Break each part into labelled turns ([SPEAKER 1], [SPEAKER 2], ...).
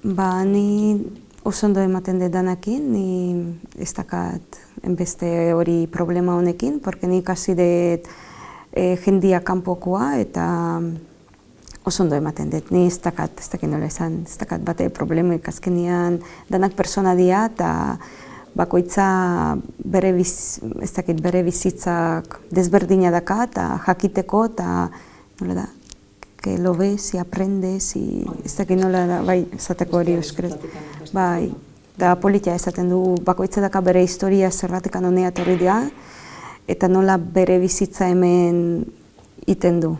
[SPEAKER 1] Ni oso ondo ematen dudanakin, ni ez dakat enbeste hori problema honekin, porque ni ikasi dut jendia kanpokoa eta oso ondo ematen dut. Ni ez dakit nola esan, ez dakat bate problemik, azkenean danak persona dira eta bakoitza bere bizitzak desberdina daka eta jakiteko eta nola da, que lo ves y aprendes y ez dakit nola da, bai, esateko hori euskera. Bai, da politia esaten du, bakoitza daka bere historia zerbatekan honea etorri dira eta nola bere bizitza hemen iten du.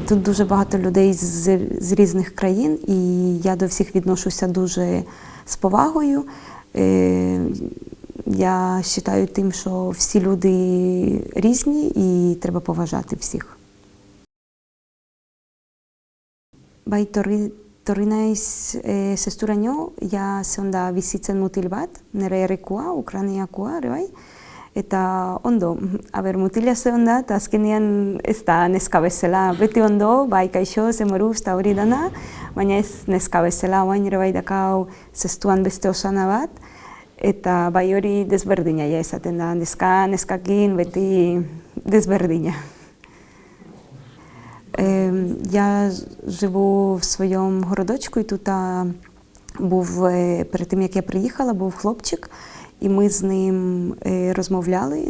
[SPEAKER 1] Тут дуже багато людей з різних країн, і я до всіх відношуся дуже з повагою. Я вважаю тим, що всі люди різні і треба поважати всіх. Bai, torri naiz zesturaino, ja zeon da bizitzen mutil bat, nire herrikoa, Ukrainiakoa, ere bai. Eta ondo, mutila zeon da, eta azkenean ez da neska bezala. Beti ondo, bai, kaixo, zemoruz, eta hori dana, baina ez neska bezala, oain ere bai dakau zestuan beste osana bat, eta bai hori desberdina ja esaten da, neskakin beti desberdina. Я живу в своєму городочку, і тут був, перед тим як я приїхала, був хлопчик, і ми з ним розмовляли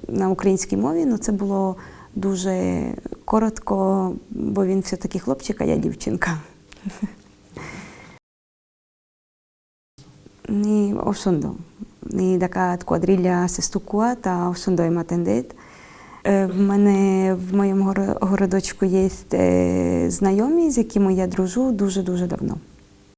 [SPEAKER 1] на українській мові, але це було дуже коротко, бо він все-таки хлопчик, а я дівчинка. Ni oso ondo, ni dakat kuadrilla zestukua eta oso ondo ematen dut. В моєму городочку є знайомі, з якими я дружу дуже-дуже давно.